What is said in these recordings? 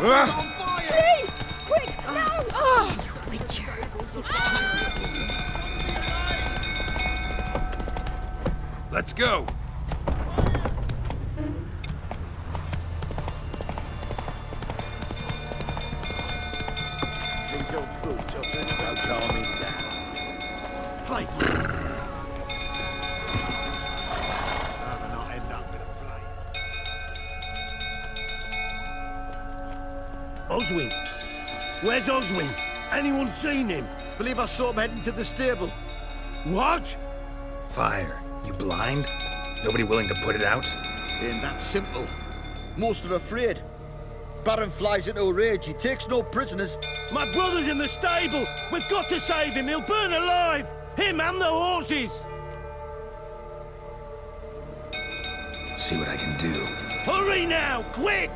castle's on fire! Flee! Quick, no! Oh, Witcher. Let's go! Drink old food, children. Don't calm him down. Fight! Rather not end up with a flame. Oswin! Where's Oswin? Anyone seen him? Believe I saw him heading to the stable. What? Fire. You blind? Nobody willing to put it out? Ain't that simple. Most are afraid. Baron flies into a rage. He takes no prisoners. My brother's in the stable! We've got to save him! He'll burn alive! Him and the horses! See what I can do. Hurry now! Quick!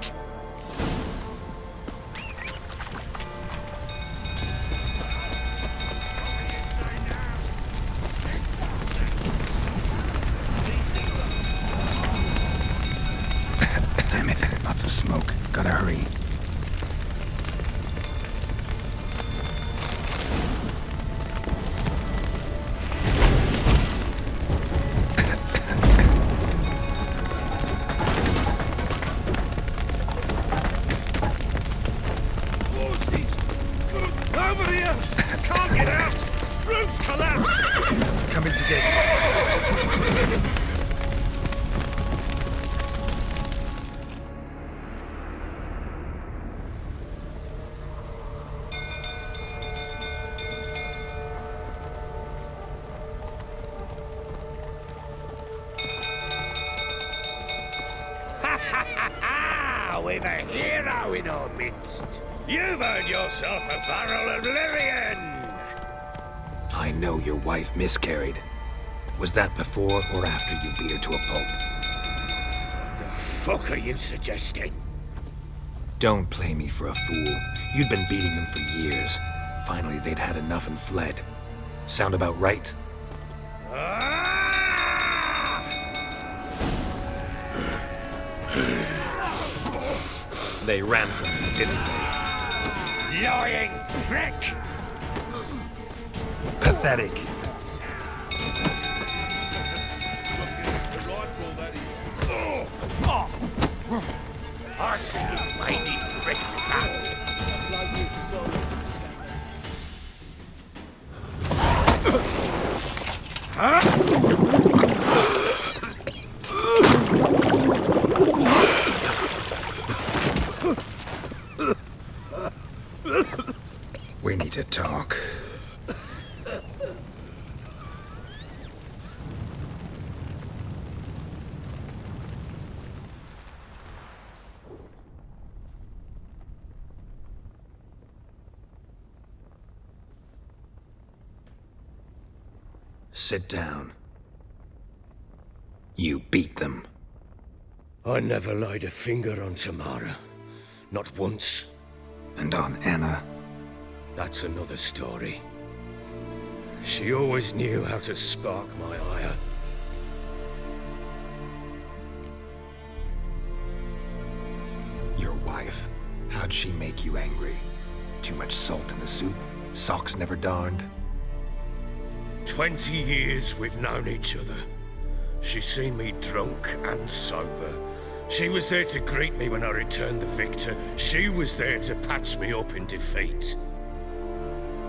Damn it. Lots of smoke. Gotta hurry. Over here! Can't get out! Roof's collapsed! Coming to get you. We've a hero in our midst. You've earned yourself a barrel of Lyrian. I know your wife miscarried. Was that before or after you beat her to a pulp? What the fuck are you suggesting? Don't play me for a fool. You'd been beating them for years. Finally, they'd had enough and fled. Sound about right? They ran from you, didn't they? Lying prick! Pathetic. I see you may need prick back. We need to talk. Sit down. You beat them. I never laid a finger on Tamara. Not once. And on Anna. That's another story. She always knew how to spark my ire. Your wife. How'd she make you angry? Too much salt in the soup? Socks never darned? 20 years we've known each other. She's seen me drunk and sober. She was there to greet me when I returned the victor. She was there to patch me up in defeat.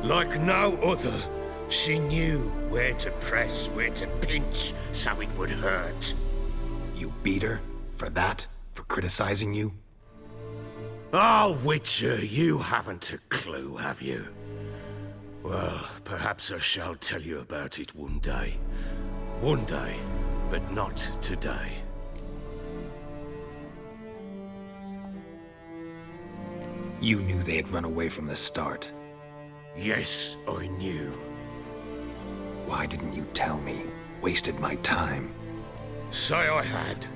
Like no other, she knew where to press, where to pinch, so it would hurt. You beat her? For that? For criticizing you? Oh, Witcher, you haven't a clue, have you? Well, perhaps I shall tell you about it one day. One day, but not today. You knew they had run away from the start. Yes, I knew. Why didn't you tell me? Wasted my time. Say I had.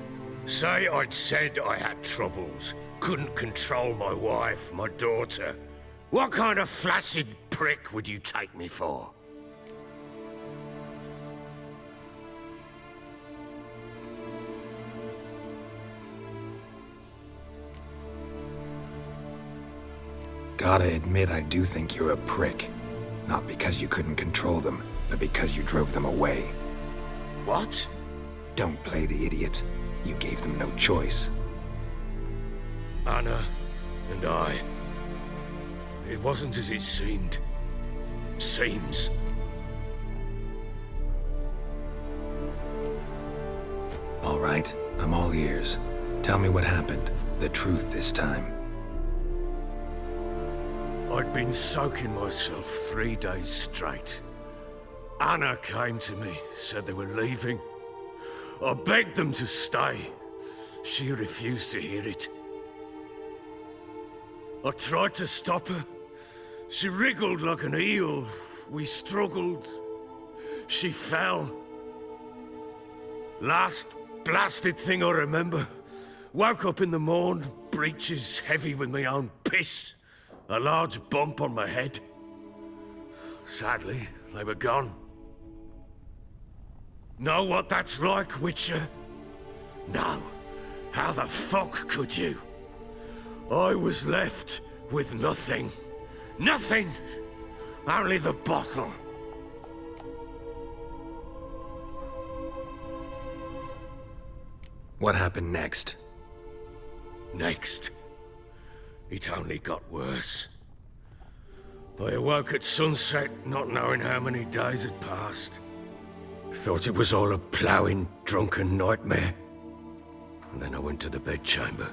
Say I'd said I had troubles. Couldn't control my wife, my daughter. What kind of flaccid prick would you take me for? Gotta admit, I do think you're a prick. Not because you couldn't control them, but because you drove them away. What? Don't play the idiot. You gave them no choice. Anna and I. It wasn't as it seemed. Seems. All right, I'm all ears. Tell me what happened. The truth this time. I'd been soaking myself 3 days straight. Anna came to me, said they were leaving. I begged them to stay. She refused to hear it. I tried to stop her. She wriggled like an eel. We struggled. She fell. Last blasted thing I remember. Woke up in the morn, breeches heavy with my own piss. A large bump on my head. Sadly, they were gone. Know what that's like, Witcher? No. How the fuck could you? I was left with nothing. Nothing! Only the bottle. What happened next? Next. It only got worse. I awoke at sunset, not knowing how many days had passed. Thought it was all a ploughing, drunken nightmare. And then I went to the bedchamber,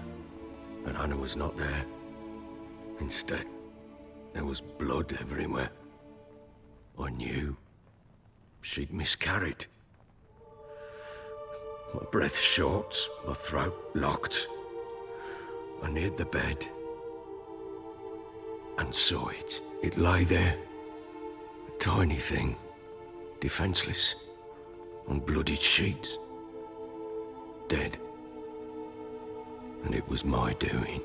and Anna was not there. Instead, there was blood everywhere. I knew she'd miscarried. My breath short, my throat locked. I neared the bed and saw it. It lay there, a tiny thing, defenseless, on bloodied sheets, dead. And it was my doing.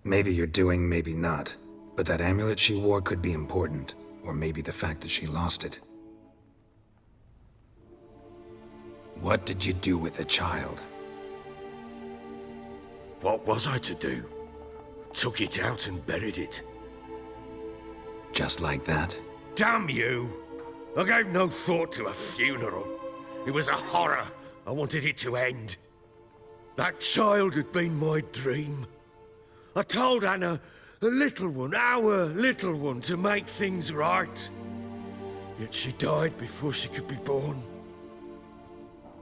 Maybe you're doing, maybe not. But that amulet she wore could be important. Or maybe the fact that she lost it. What did you do with the child? What was I to do? Took it out and buried it. Just like that? Damn you! I gave no thought to a funeral. It was a horror. I wanted it to end. That child had been my dream. I told Anna, the little one, our little one, to make things right. Yet she died before she could be born.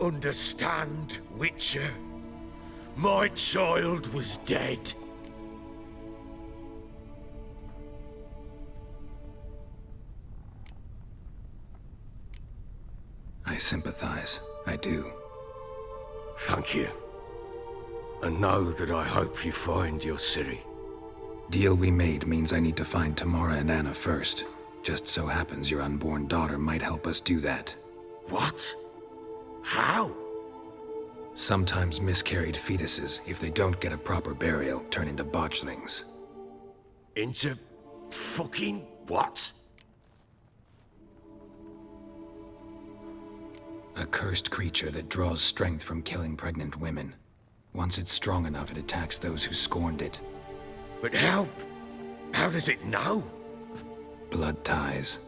Understand, Witcher? My child was dead. I sympathize. I do. Thank you. And know that I hope you find your Ciri. Deal we made means I need to find Tamara and Anna first. Just so happens your unborn daughter might help us do that. What? How? Sometimes miscarried fetuses, if they don't get a proper burial, turn into botchlings. Into fucking what? A cursed creature that draws strength from killing pregnant women. Once it's strong enough, it attacks those who scorned it. But how? How does it know? Blood ties.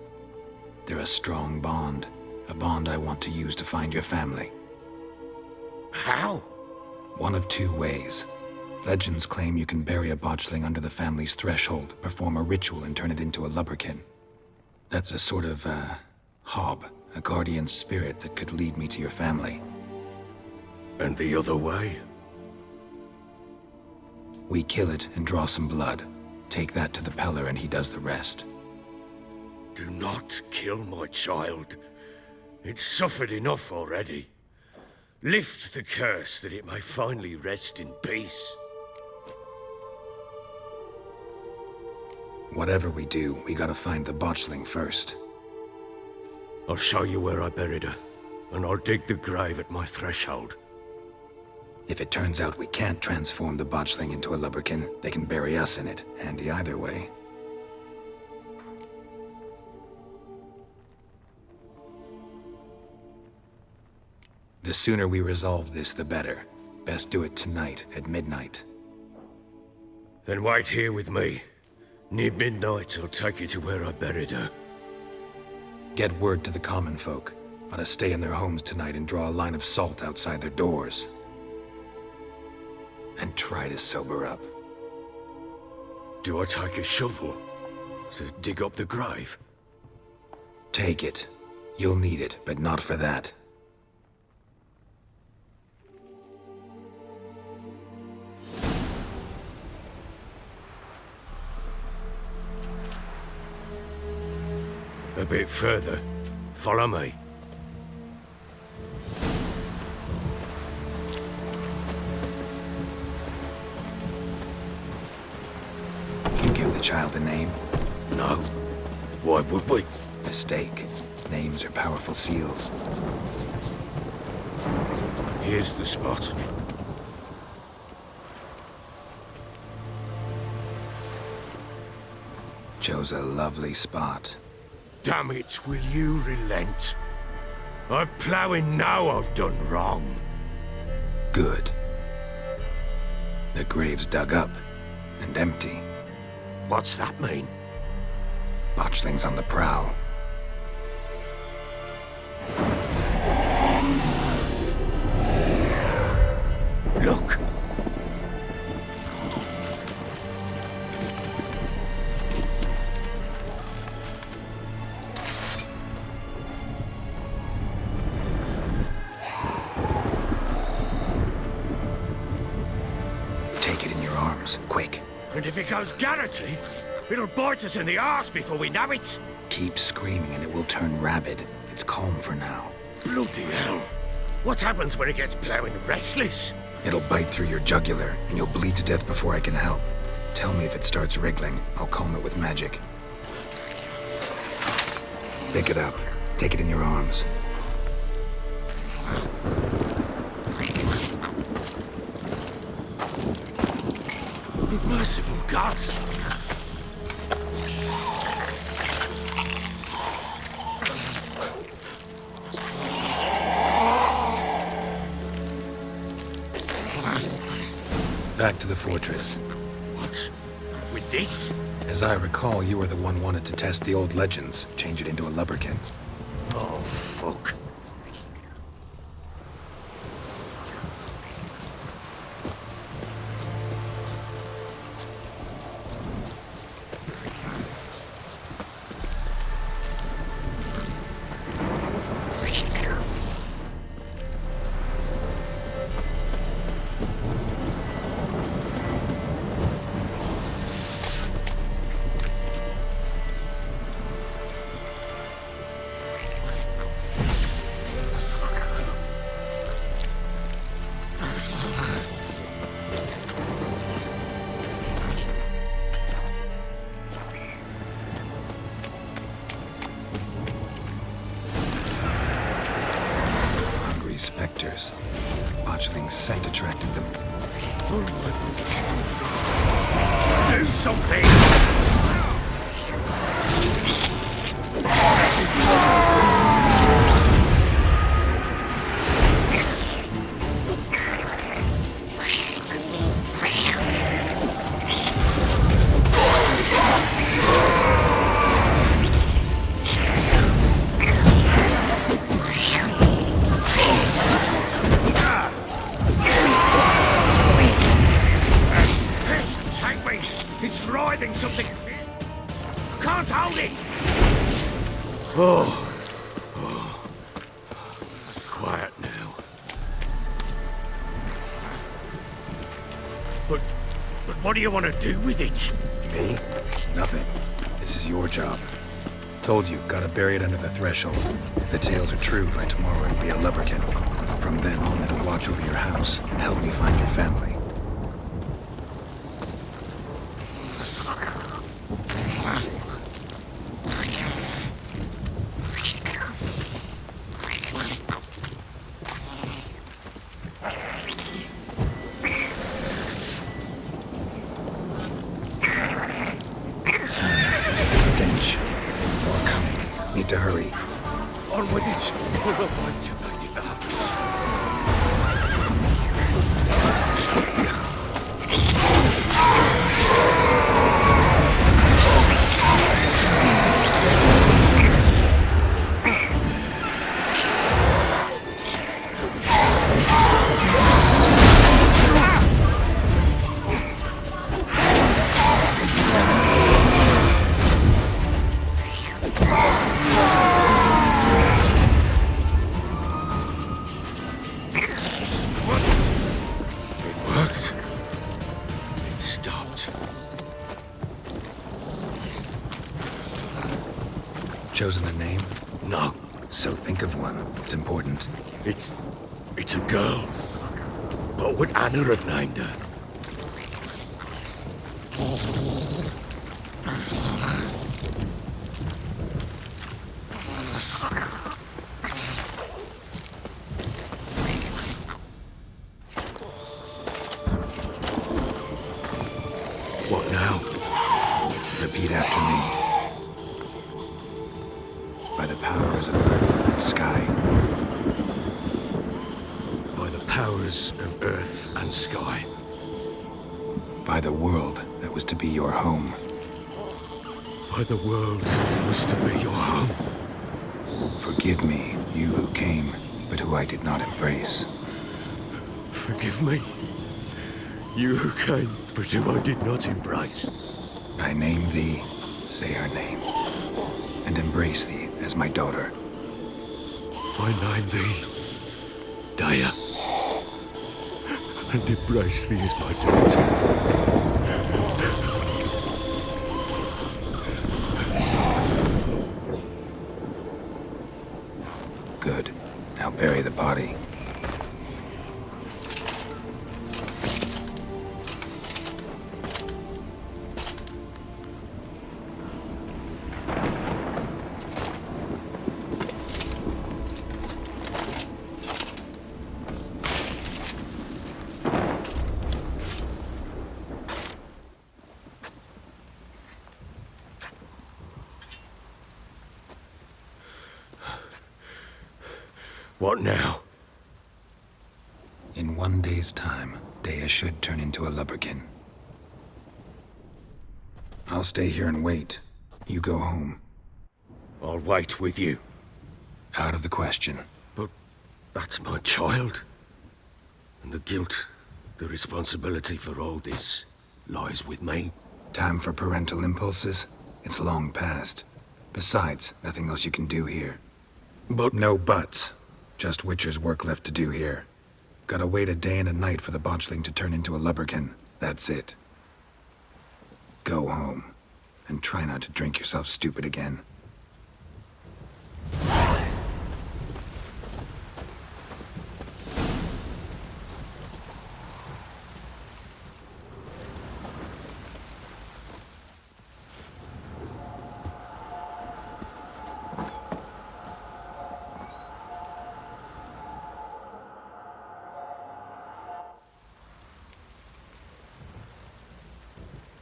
They're a strong bond. A bond I want to use to find your family. How? One of two ways. Legends claim you can bury a botchling under the family's threshold, perform a ritual, and turn it into a lubberkin. That's a sort of, hob, a guardian spirit that could lead me to your family. And the other way? We kill it and draw some blood. Take that to the Peller and he does the rest. Do not kill my child. It's suffered enough already. Lift the curse that it may finally rest in peace. Whatever we do, we gotta find the botchling first. I'll show you where I buried her, and I'll dig the grave at my threshold. If it turns out we can't transform the botchling into a lubberkin, they can bury us in it. Handy either way. The sooner we resolve this, the better. Best do it tonight at midnight. Then wait here with me. Near midnight, I'll take you to where I buried her. Get word to the common folk. Ought to stay in their homes tonight and draw a line of salt outside their doors. And try to sober up. Do I take a shovel to dig up the grave? Take it. You'll need it, but not for that. A bit further. Follow me. You give the child a name? No. Why would we? Mistake. Names are powerful seals. Here's the spot. Chose a lovely spot. Damn it, will you relent? I'm ploughing now I've done wrong. Good. The grave's dug up and empty. What's that mean? Botchling's on the prowl. Look! Take it in your arms, quick. And if it goes Garrity, it'll bite us in the arse before we know it. Keep screaming and it will turn rabid. It's calm for now. Bloody hell. What happens when it gets ploughing restless? It'll bite through your jugular and you'll bleed to death before I can help. Tell me if it starts wriggling. I'll calm it with magic. Pick it up. Take it in your arms. Merciful gods! Back to the fortress. What? With this? As I recall, you were the one wanted to test the old legends, change it into a lubberkin. Oh, fuck. Spectres. Botchling's scent attracted them. Do something! It's writhing something fierce. Can't hold it! Oh. Quiet now. But what do you want to do with it? Me? Nothing. This is your job. Told you, gotta bury it under the threshold. If the tales are true, by tomorrow it'll be a lubberkin. From then on, it'll watch over your house and help me find your family. Stench. More coming. Need to hurry. On with it, or we'll bite till they devour us. Chosen a name? No, So think of one. It's important. it's a girl. What would Anna have named her? What now? Repeat after me. By the powers of earth and sky. By the powers of earth and sky. By the world that was to be your home. By the world that was to be your home. Forgive me, you who came, but who I did not embrace. Forgive me. You who came, but who I did not embrace. I name thee, say her name, and embrace thee as my daughter. I name thee Daya, and embrace thee as my daughter. Good. Now bury the body. What now? In 1 day's time, Dea should turn into a lubberkin. I'll stay here and wait. You go home. I'll wait with you. Out of the question. But that's my child. And the guilt, the responsibility for all this lies with me. Time for parental impulses? It's long past. Besides, nothing else you can do here. But No buts. Just Witcher's work left to do here. Gotta wait a day and a night for the botchling to turn into a lubberkin. That's it. Go home. And try not to drink yourself stupid again.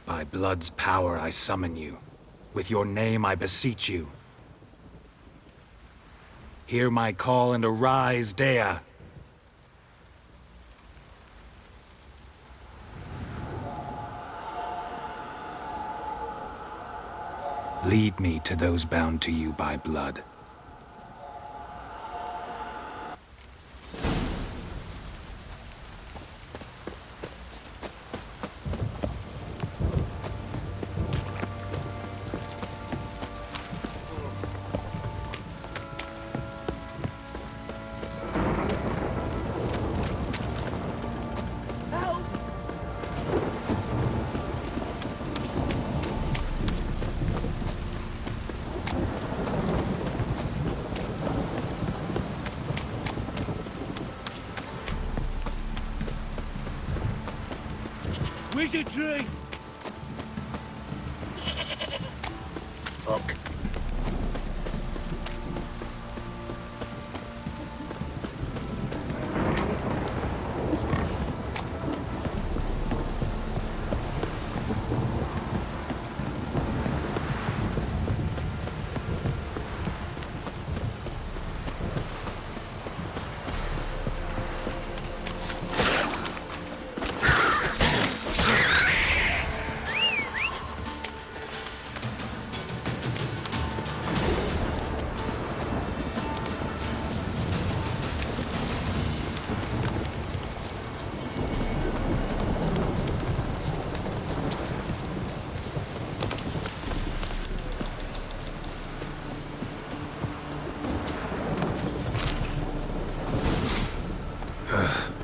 By blood's power I summon you. With your name I beseech you. Hear my call and arise, Dea. Lead me to those bound to you by blood. wizardry! Fuck.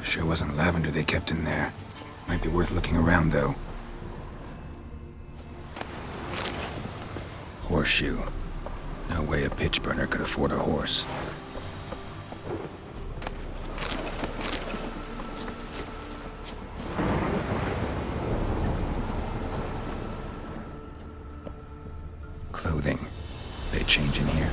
Sure wasn't lavender they kept in there. Might be worth looking around, though. Horseshoe. No way a pitch burner could afford a horse. Clothing. They change in here.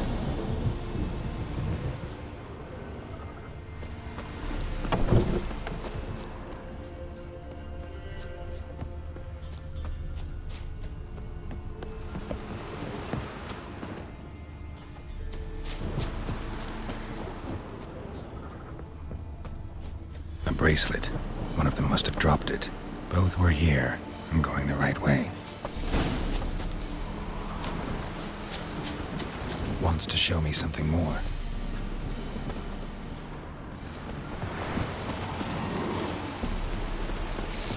A bracelet. One of them must have dropped it. Both were here. I'm going the right way. Wants to show me something more.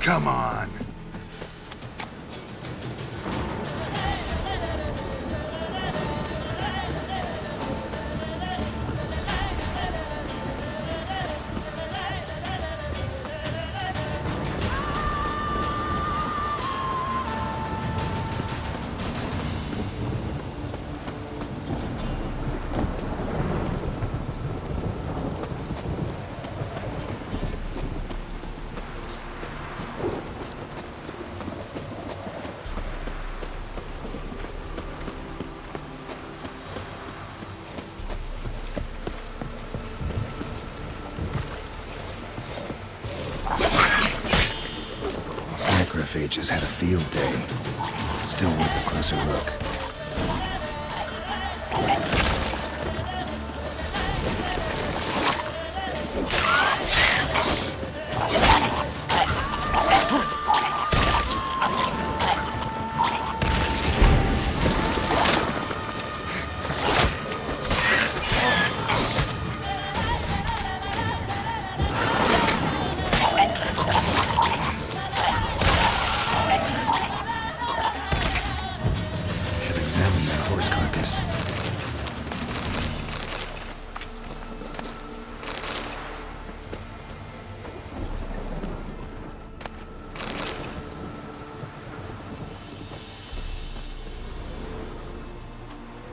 Come on! Necrophages had a field day. Still worth a closer look.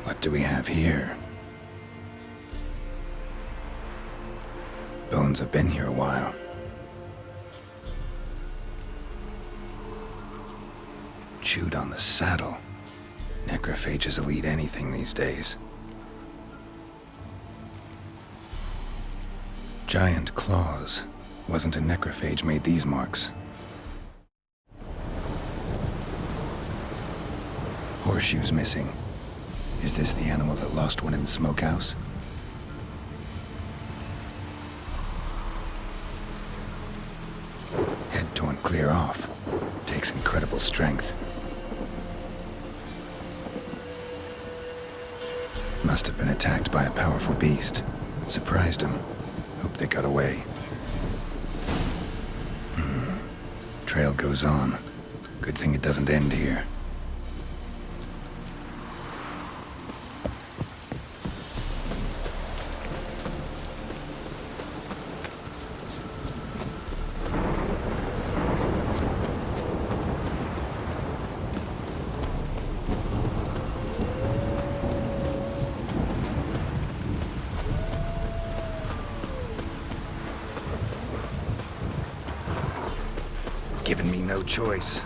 What do we have here? Bones have been here a while. Chewed on the saddle. Necrophages will eat anything these days. Giant claws. Wasn't a necrophage made these marks. Horseshoes missing. Is this the animal that lost one in the smokehouse? Head torn clear off. Takes incredible strength. Must have been attacked by a powerful beast. Surprised him. Hope they got away. Trail goes on. Good thing it doesn't end here. Giving me no choice.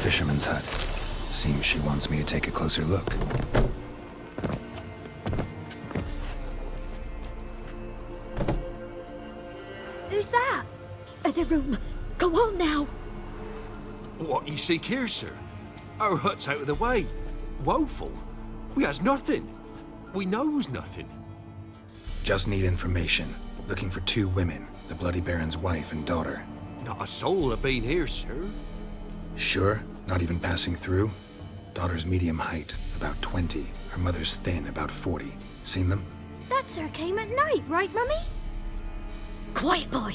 Fisherman's hut. Seems she wants me to take a closer look. Who's that? The room. Go on now. What you seek here, sir? Our hut's out of the way. Woeful. We has nothing. We knows nothing. Just need information. looking for 2 women, the Bloody Baron's wife and daughter. Not a soul have been here, sir. Sure? Not even passing through? Daughter's medium height, about 20. Her mother's thin, about 40. Seen them? That sir came at night, right, Mummy? Quiet, boy.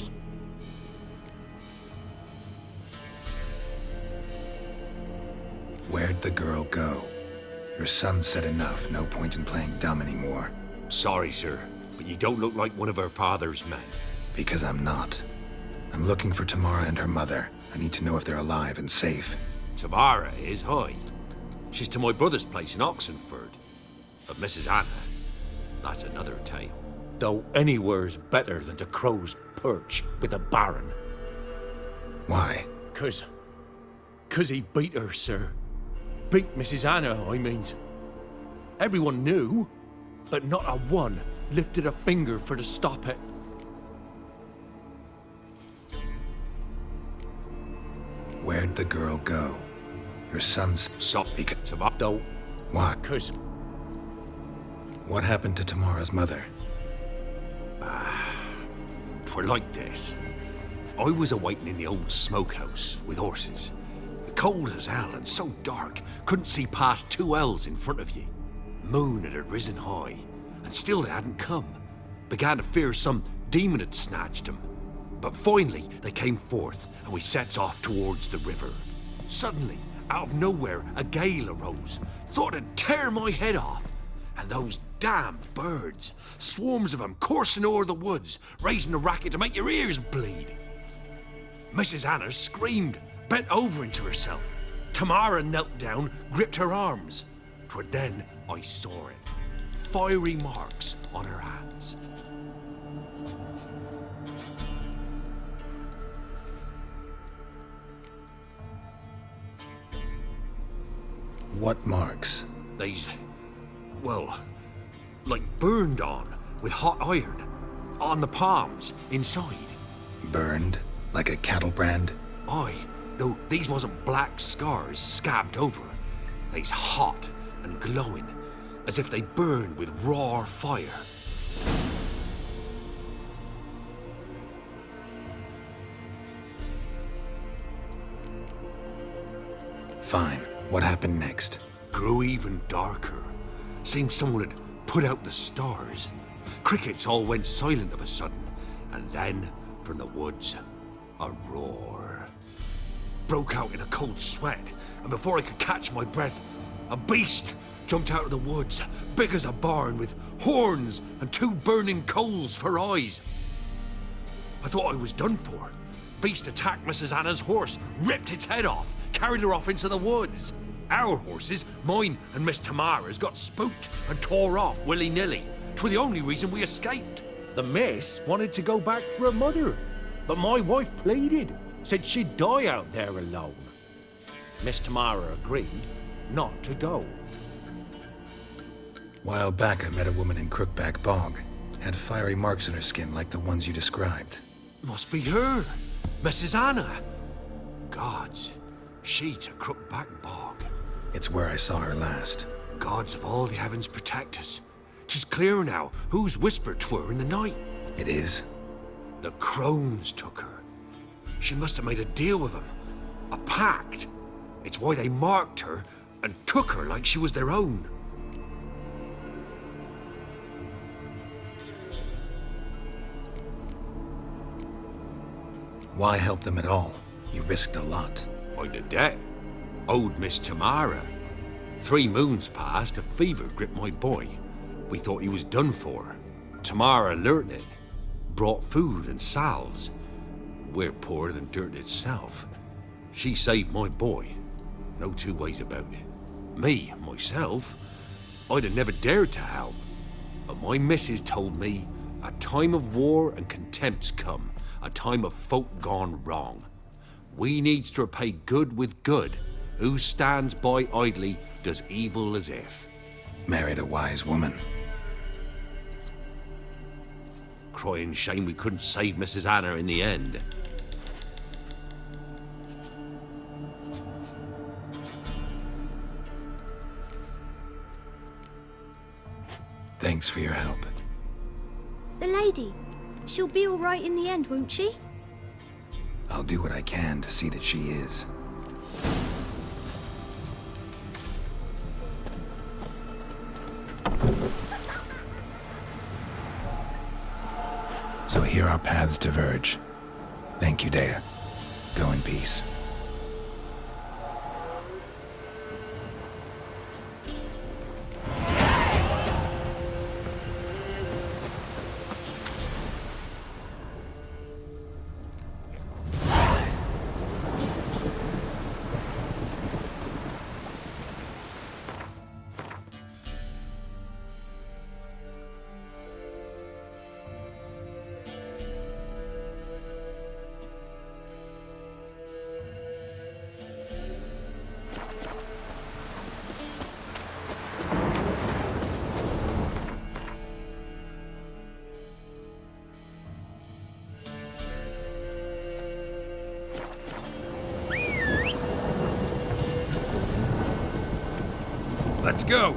Where'd the girl go? Your son said enough, no point in playing dumb anymore. Sorry, sir, but you don't look like one of her father's men. Because I'm not. I'm looking for Tamara and her mother. I need to know if they're alive and safe. Tamara is, hi. She's to my brother's place in Oxenford. But Mrs. Anna, that's another tale. Though anywhere's better than to Crow's Perch with a baron. Why? 'Cause he beat her, sir. Beat Mrs. Anna, I means. Everyone knew, but not a one lifted a finger for to stop it. Where'd the girl go? Your son's... Stop because of up though. Why? 'Cause What happened to Tamara's mother? 'twere like this. I was awaiting in the old smokehouse with horses. Cold as hell and so dark, couldn't see past 2 ells in front of ye. Moon had risen high, and still they hadn't come. Began to fear some demon had snatched them. But finally they came forth, and we sets off towards the river. Suddenly, out of nowhere, a gale arose. Thought it'd tear my head off. And those damn birds, swarms of them coursing o'er the woods, raising a racket to make your ears bleed. Mrs. Anna screamed, bent over into herself. Tamara knelt down, gripped her arms. 'Twere then I saw it. Fiery marks on her hands. What marks? They's, well, like burned on with hot iron. On the palms, inside. Burned? Like a cattle brand? Aye, though these wasn't black scars scabbed over. They's hot and glowing, as if they burned with raw fire. Fine. What happened next? Grew even darker. Seemed someone had put out the stars. Crickets all went silent of a sudden, and then, from the woods, a roar. Broke out in a cold sweat, and before I could catch my breath, a beast jumped out of the woods, big as a barn, with horns and 2 burning coals for eyes. I thought I was done for. Beast attacked Mrs. Anna's horse, ripped its head off, carried her off into the woods. Our horses, mine and Miss Tamara's, got spooked and tore off willy-nilly. 'Twere the only reason we escaped. The miss wanted to go back for her mother, but my wife pleaded, said she'd die out there alone. Miss Tamara agreed not to go. While back, I met a woman in Crookback Bog. Had fiery marks on her skin like the ones you described. Must be her, Mrs. Anna. Gods, she's a Crookback Bog. It's where I saw her last. Gods of all the heavens protect us. 'Tis clear now whose whisper 'twere in the night. It is? The crones took her. She must have made a deal with them. A pact. It's why they marked her and took her like she was their own. Why help them at all? You risked a lot. I'd a debt. Owed Miss Tamara. 3 moons passed, a fever gripped my boy. We thought he was done for. Tamara learnt it. Brought food and salves. We're poorer than dirt itself. She saved my boy. No 2 ways about it. Me, myself, I'd have never dared to help. But my missus told me a time of war and contempt's come. A time of folk gone wrong. We needs to repay good with good. Who stands by idly does evil as if. Married a wise woman. Crying shame we couldn't save Mrs. Anna in the end. Thanks for your help. The lady. She'll be all right in the end, won't she? I'll do what I can to see that she is. So here our paths diverge. Thank you, Dea. Go in peace. Let's go!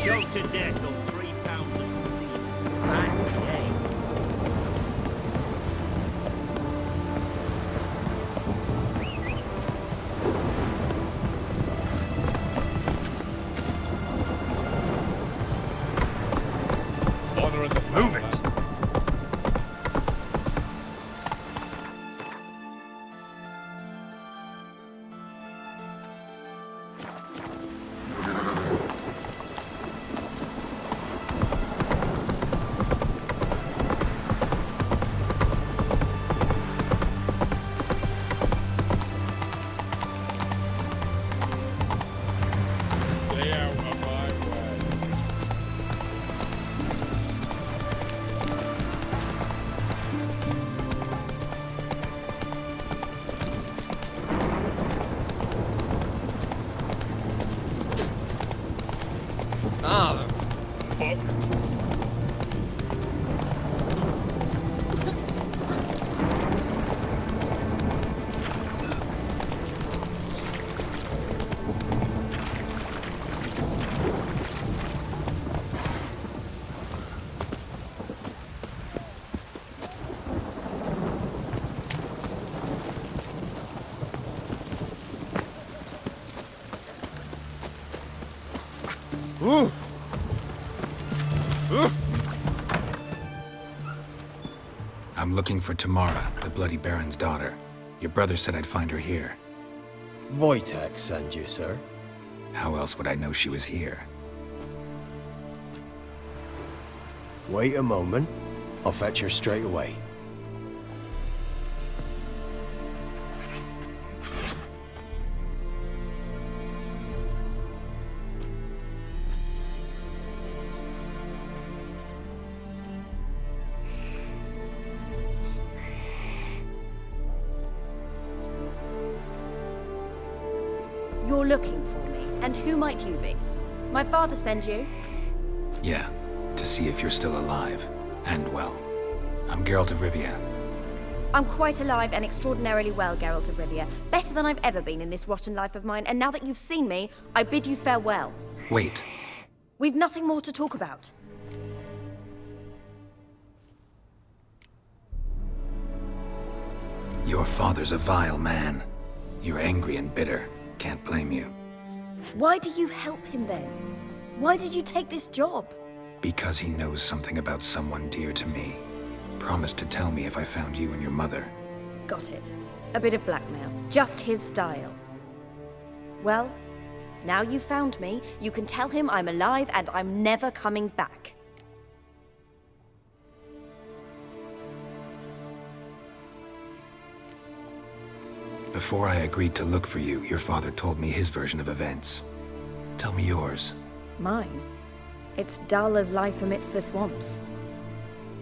Choked to death on 3 pounds of steam. Fast, eh? Move it! Stay out of my way. Ah, the fuck. Ooh. Ooh. I'm looking for Tamara, the Bloody Baron's daughter. Your brother said I'd find her here. Wojtek sent you, sir. How else would I know she was here? Wait a moment. I'll fetch her straight away. You're looking for me, and who might you be? My father sent you? Yeah, to see if you're still alive. And well. I'm Geralt of Rivia. I'm quite alive and extraordinarily well, Geralt of Rivia. Better than I've ever been in this rotten life of mine, and now that you've seen me, I bid you farewell. Wait. We've nothing more to talk about. Your father's a vile man. You're angry and bitter. Can't blame you. Why do you help him then? Why did you take this job? Because he knows something about someone dear to me. Promised to tell me if I found you and your mother. Got it. A bit of blackmail. Just his style. Well, now you've found me, you can tell him I'm alive and I'm never coming back. Before I agreed to look for you, your father told me his version of events. Tell me yours. Mine? It's dull as life amidst the swamps.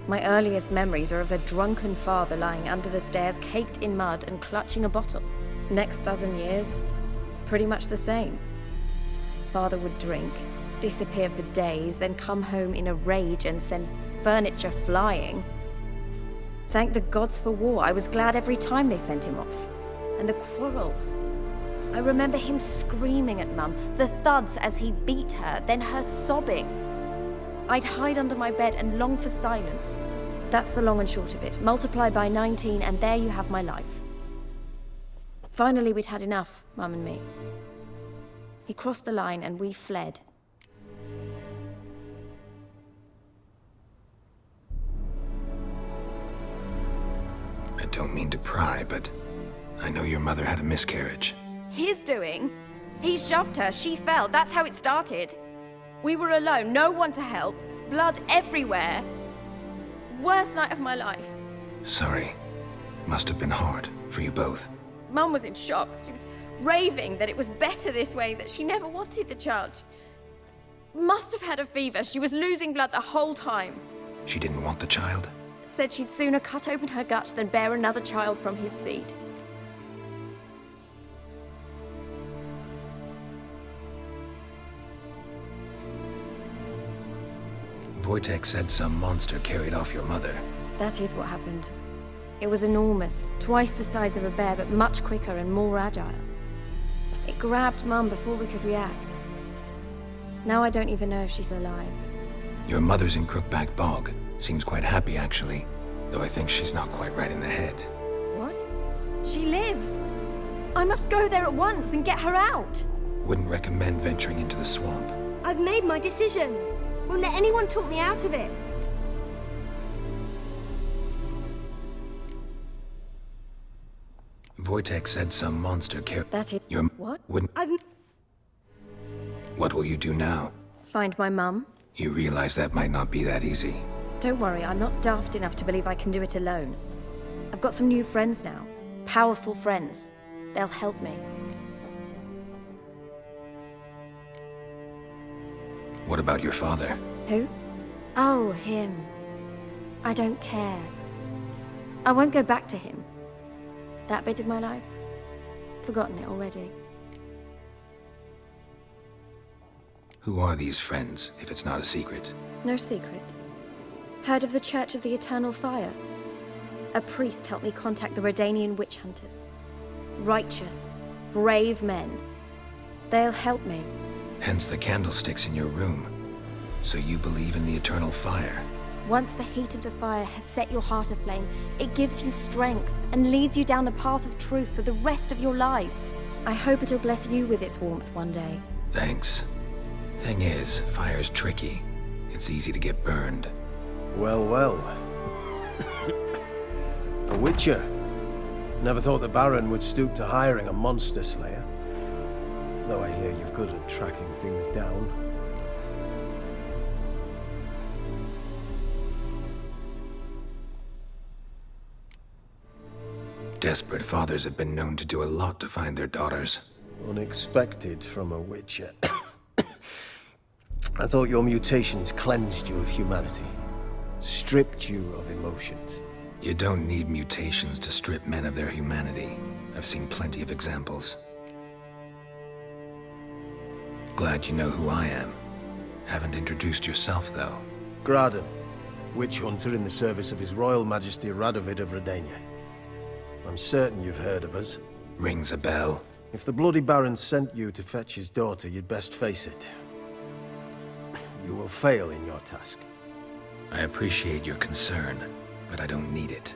My earliest memories are of a drunken father lying under the stairs, caked in mud and clutching a bottle. Next dozen years, pretty much the same. Father would drink, disappear for days, then come home in a rage and send furniture flying. Thank the gods for war. I was glad every time they sent him off. And the quarrels. I remember him screaming at Mum, the thuds as he beat her, then her sobbing. I'd hide under my bed and long for silence. That's the long and short of it. Multiply by 19 and there you have my life. Finally, we'd had enough, Mum and me. He crossed the line and we fled. I don't mean to pry, but I know your mother had a miscarriage. His doing? He shoved her, she fell, that's how it started. We were alone, no one to help, blood everywhere. Worst night of my life. Sorry. Must have been hard for you both. Mum was in shock. She was raving that it was better this way, that she never wanted the child. Must have had a fever. She was losing blood the whole time. She didn't want the child? Said she'd sooner cut open her gut than bear another child from his seed. Wojtek said some monster carried off your mother. That is what happened. It was enormous, twice the size of a bear, but much quicker and more agile. It grabbed Mum before we could react. Now I don't even know if she's alive. Your mother's in Crookback Bog. Seems quite happy, actually. Though I think she's not quite right in the head. What? She lives! I must go there at once and get her out! Wouldn't recommend venturing into the swamp. I've made my decision. Won't let anyone talk me out of it. Wojtek said some monster carried... That is... Your... What? Wouldn't... What will you do now? Find my mum. You realize that might not be that easy. Don't worry, I'm not daft enough to believe I can do it alone. I've got some new friends now. Powerful friends. They'll help me. What about your father? Who? Oh, him. I don't care. I won't go back to him. That bit of my life? Forgotten it already. Who are these friends, if it's not a secret? No secret. Heard of the Church of the Eternal Fire? A priest helped me contact the Redanian witch hunters. Righteous, brave men. They'll help me. Hence the candlesticks in your room. So you believe in the eternal fire? Once the heat of the fire has set your heart aflame, it gives you strength and leads you down the path of truth for the rest of your life. I hope it'll bless you with its warmth one day. Thanks. Thing is, fire's tricky. It's easy to get burned. Well, well. A witcher. Never thought the Baron would stoop to hiring a monster slayer. Though I hear you're good at tracking things down. Desperate fathers have been known to do a lot to find their daughters. Unexpected from a witcher. I thought your mutations cleansed you of humanity. Stripped you of emotions. You don't need mutations to strip men of their humanity. I've seen plenty of examples. Glad you know who I am. Haven't introduced yourself, though. Graden, witch hunter in the service of His Royal Majesty Radovid of Redania. I'm certain you've heard of us. Rings a bell. If the Bloody Baron sent you to fetch his daughter, you'd best face it. You will fail in your task. I appreciate your concern, but I don't need it.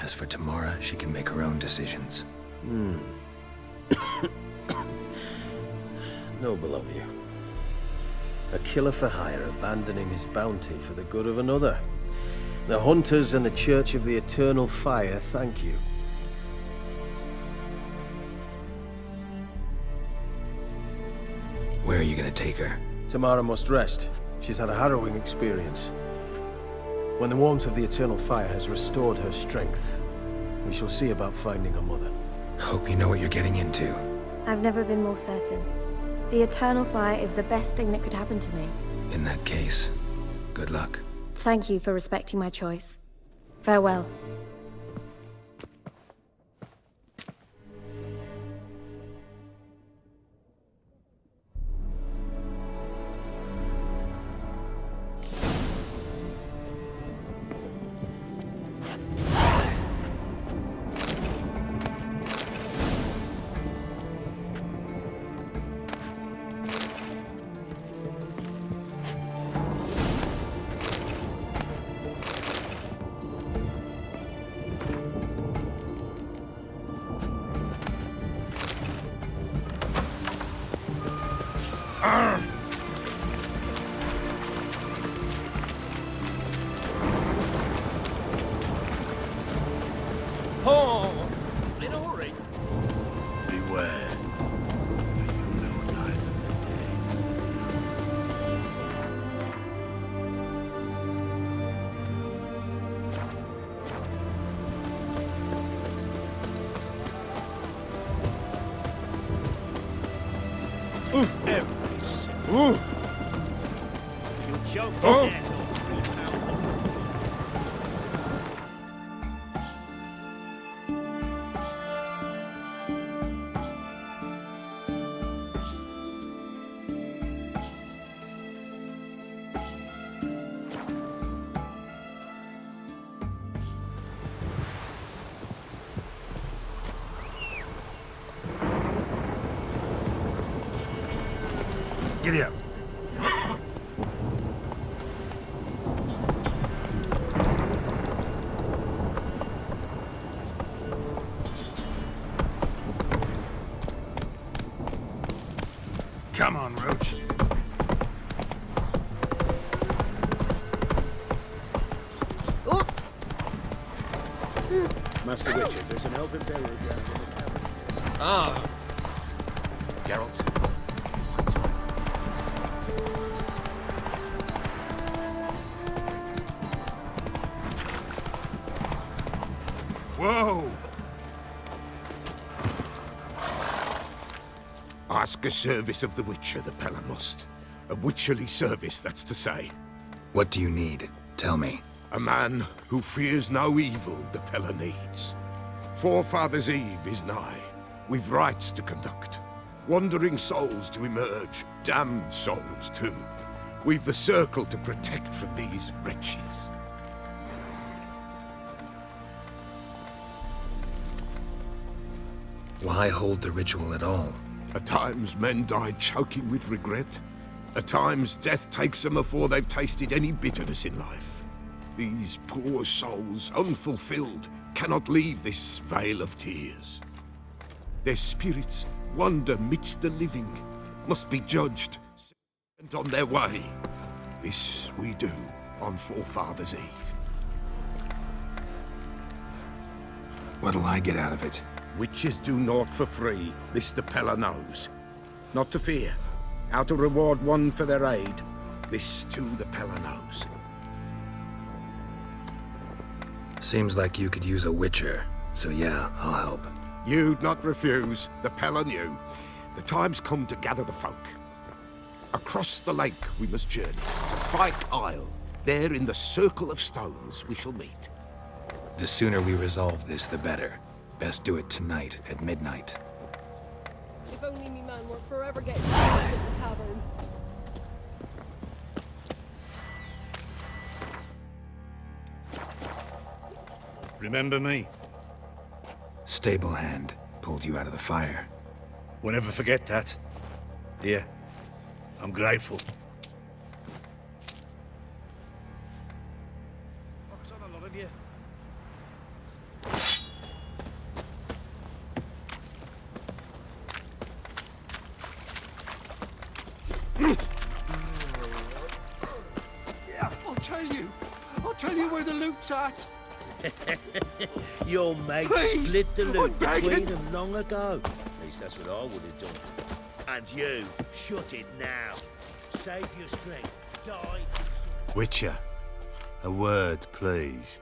As for Tamara, she can make her own decisions. Noble of you. A killer for hire abandoning his bounty for the good of another. The Hunters and the Church of the Eternal Fire thank you. Where are you gonna take her? Tamara must rest. She's had a harrowing experience. When the warmth of the Eternal Fire has restored her strength, we shall see about finding her mother. Hope you know what you're getting into. I've never been more certain. The Eternal Fire is the best thing that could happen to me. In that case, good luck. Thank you for respecting my choice. Farewell. Oh! In a hurry. Beware, for you know neither the day. Every single. You'll choke to death on 3 pounds of steel. Giddy up. Come on, Roach. Master Witcher, there's an elven burial ground in the cavern. Ah, Geralt. Whoa! Ask a service of the Witcher, the Pella must. A witcherly service, that's to say. What do you need? Tell me. A man who fears no evil the Pella needs. Forefathers' Eve is nigh. We've rites to conduct. Wandering souls to emerge. Damned souls, too. We've the circle to protect from these wretches. Why hold the ritual at all? At times, men die choking with regret. At times, death takes them before they've tasted any bitterness in life. These poor souls, unfulfilled, cannot leave this vale of tears. Their spirits wander midst the living, must be judged, sent on their way. This we do on Forefathers' Eve. What'll I get out of it? Witches do naught for free, this the Pella knows. Not to fear. How to reward one for their aid, this too the Pella knows. Seems like you could use a witcher, so yeah, I'll help. You'd not refuse, the Pella knew. The time's come to gather the folk. Across the lake we must journey, to Fyke Isle. There in the circle of stones we shall meet. The sooner we resolve this, the better. Best do it tonight at midnight. If only me man were forever getting lost at the tavern. Remember me? Stable hand pulled you out of the fire. We'll never forget that. Here, I'm grateful. I'll tell you where the loot's at. Your mate Please, split the loot I'm begging. between them long ago. At least that's what I would have done. And you, shut it now. Save your strength. Die. Witcher, a word, please.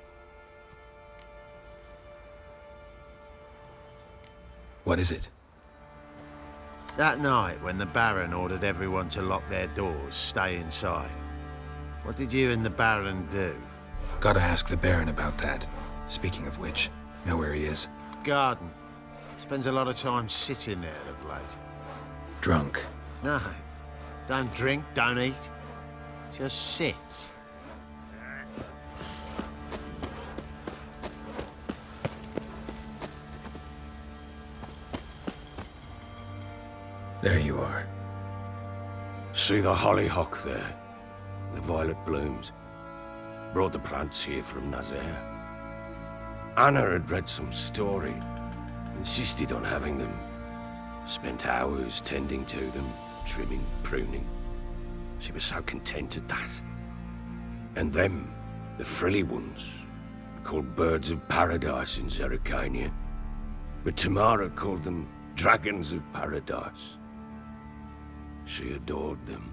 What is it? That night, when the Baron ordered everyone to lock their doors, stay inside, what did you and the Baron do? Gotta ask the Baron about that. Speaking of which, know where he is? Garden. Spends a lot of time sitting there of late. Drunk. No. Don't drink, don't eat. Just sits. There you are. See the hollyhock there? The violet blooms. Brought the plants here from Nazaire. Anna had read some story. Insisted on having them. Spent hours tending to them, trimming, pruning. She was so content at that. And them, the frilly ones, called birds of paradise in Zerrikania. But Tamara called them dragons of paradise. She adored them.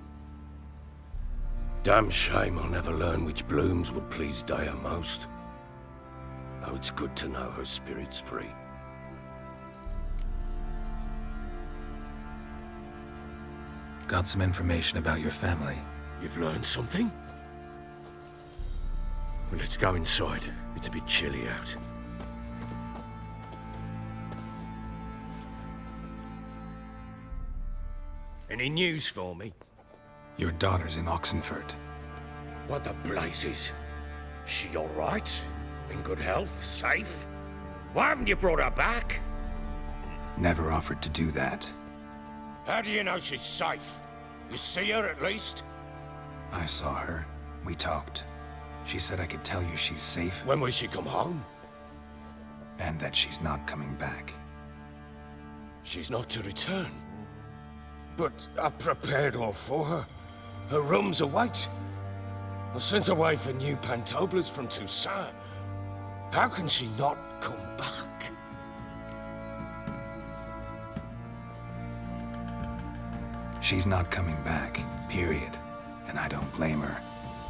Damn shame I'll never learn which blooms would please Daya most. Though it's good to know her spirit's free. Got some information about your family. You've learned something? Well, let's go inside. It's a bit chilly out. Any news for me? Your daughter's in Oxenfurt. What the blazes? She all right? In good health? Safe? Why haven't you brought her back? Never offered to do that. How do you know she's safe? You see her at least? I saw her. We talked. She said I could tell you she's safe. When will she come home? And that she's not coming back. She's not to return. But I've prepared all for her. Her rooms await. I sent away for new Pantoblas from Toussaint. How can she not come back? She's not coming back, period. And I don't blame her.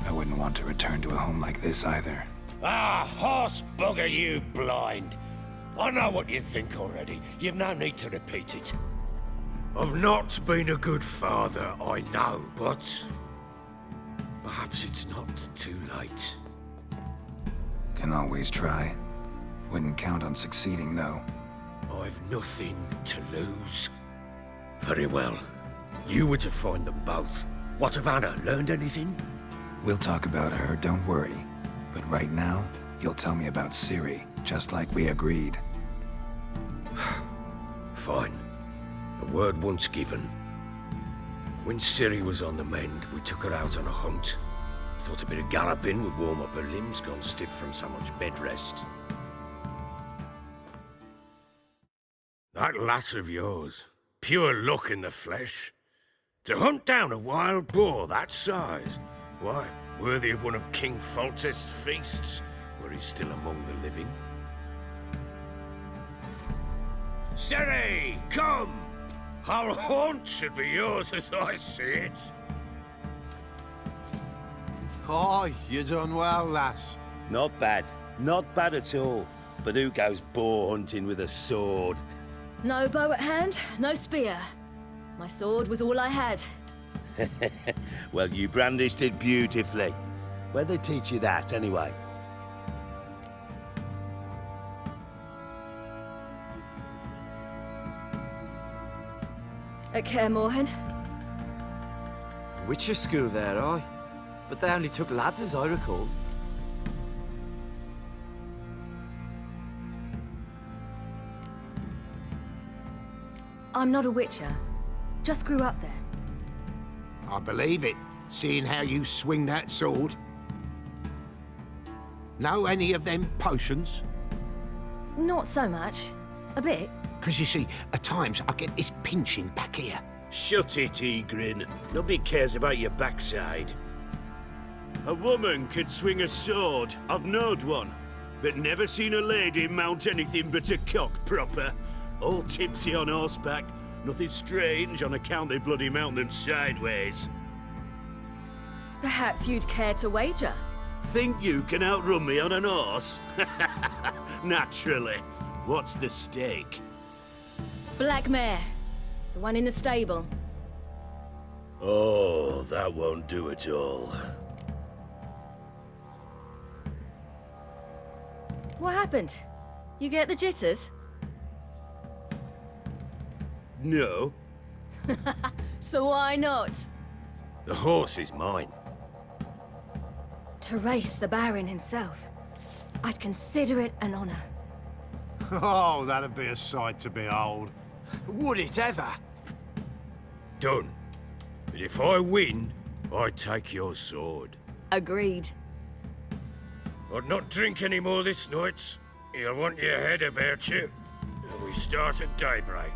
I wouldn't want to return to a home like this either. Ah, horse bugger you, blind. I know what you think already. You've no need to repeat it. I've not been a good father, I know, but perhaps it's not too late. Can always try. Wouldn't count on succeeding, though. I've nothing to lose. Very well. You were to find them both. What of Anna? Learned anything? We'll talk about her, don't worry. But right now, you'll tell me about Ciri, just like we agreed. Fine. A word once given. When Ciri was on the mend, we took her out on a hunt. Thought a bit of galloping would warm up her limbs, gone stiff from so much bed rest. That lass of yours, pure luck in the flesh. To hunt down a wild boar that size, why, worthy of one of King Foltest's feasts, where he's still among the living. Ciri, come! Our haunt should be yours as I see it. Aye, you done well, lass. Not bad. Not bad at all. But who goes boar hunting with a sword? No bow at hand, no spear. My sword was all I had. Well, you brandished it beautifully. Where'd they teach you that, anyway? At Kaer Morhen. Witcher school there, aye. But they only took lads, as I recall. I'm not a witcher. Just grew up there. I believe it, seeing how you swing that sword. Know any of them potions? Not so much. A bit. Because you see, at times I get this pinching back here. Shut it, Egrin. Nobody cares about your backside. A woman could swing a sword. I've knowed one. But never seen a lady mount anything but a cock proper. All tipsy on horseback. Nothing strange on account they bloody mount them sideways. Perhaps you'd care to wager? Think you can outrun me on an horse? Naturally. What's the stake? Black mare. The one in the stable. Oh, that won't do at all. What happened? You get the jitters? No. So why not? The horse is mine. To race the Baron himself. I'd consider it an honor. Oh, that'd be a sight to behold. Would it ever? Done. But if I win, I take your sword. Agreed. I'd not drink any more this night. You'll want your head about you. And we start at daybreak.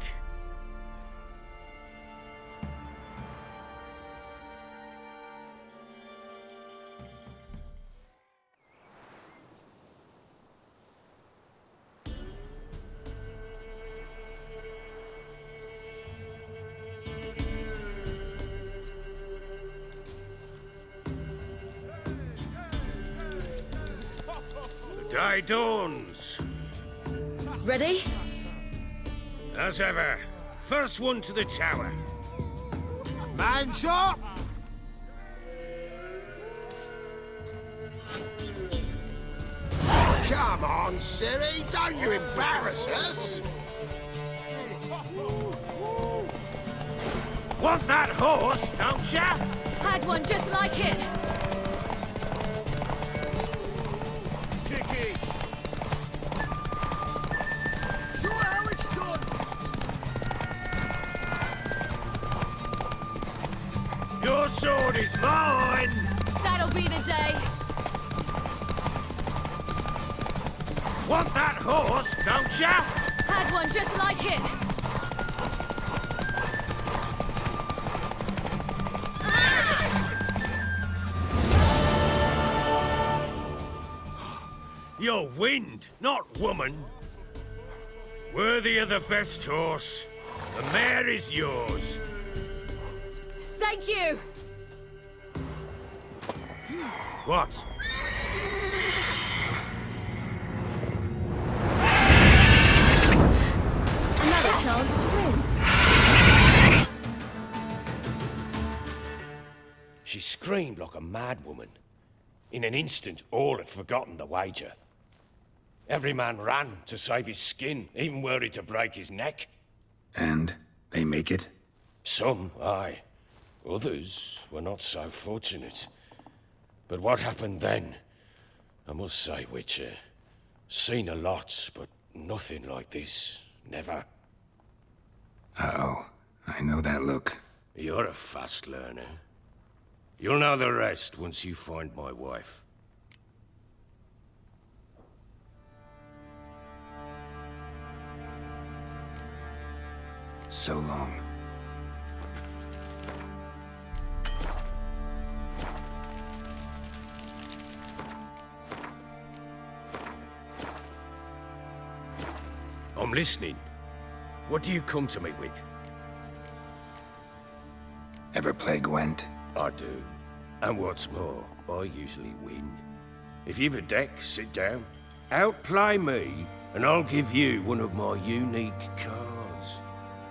Day dawns. Ready? As ever. First one to the tower. Man chop! Come on, Siri, don't you embarrass us! Want that horse, don't ya? Had one just like it. Show how it's done! Your sword is mine! That'll be the day. Want that horse, don't ya? Had one just like it. You're wind, not woman. Worthy of the best horse. The mare is yours. Thank you. What? Another chance to win. She screamed like a mad woman. In an instant, all had forgotten the wager. Every man ran to save his skin, even were he to break his neck. And they make it? Some, aye. Others were not so fortunate. But what happened then? I must say, Witcher, seen a lot, but nothing like this. Never. Uh-oh. I know that look. You're a fast learner. You'll know the rest once you find my wife. So long. I'm listening. What do you come to me with? Ever play Gwent? I do. And what's more, I usually win. If you've a deck, sit down. Outplay me, and I'll give you one of my unique cards.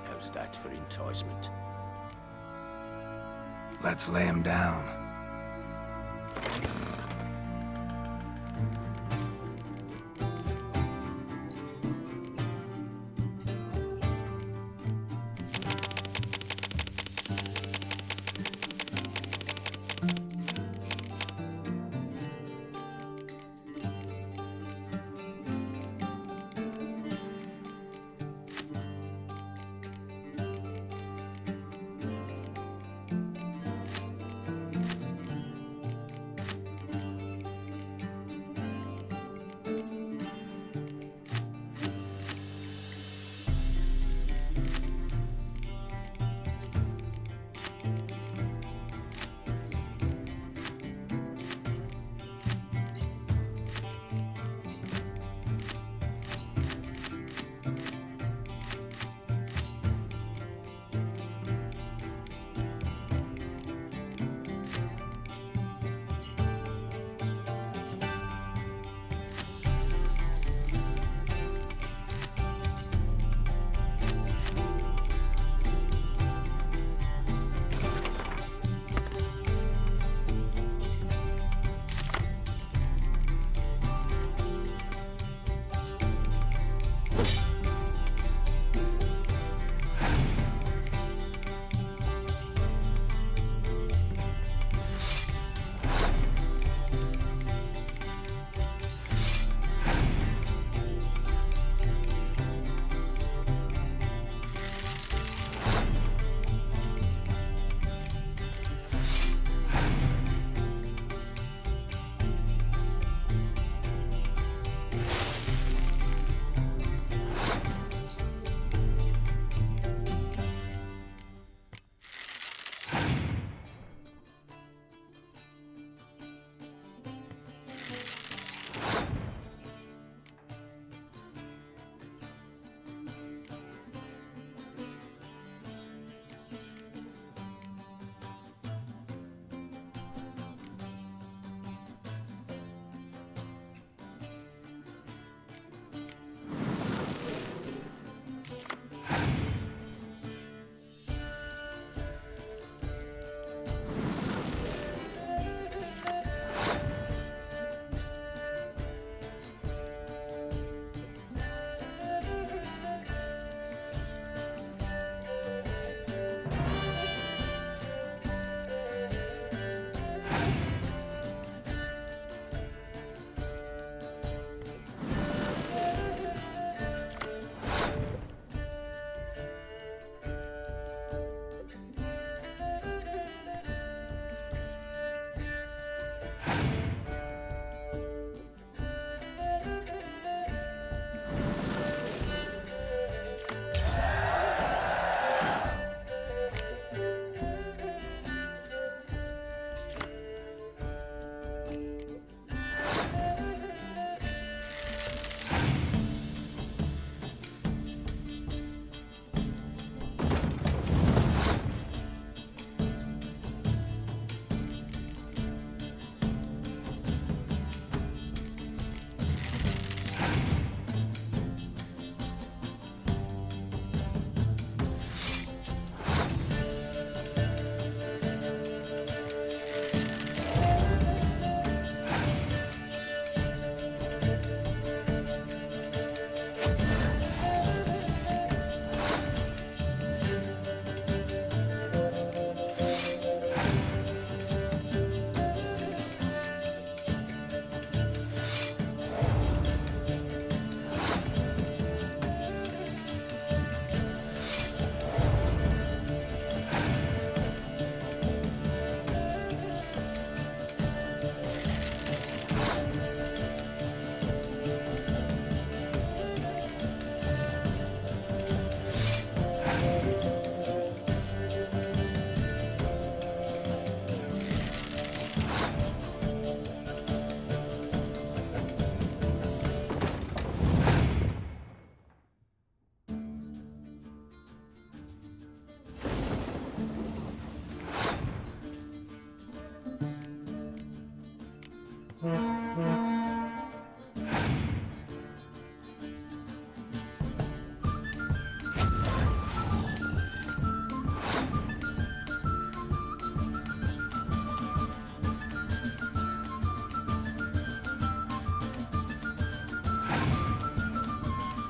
How's that for enticement? Let's lay him down.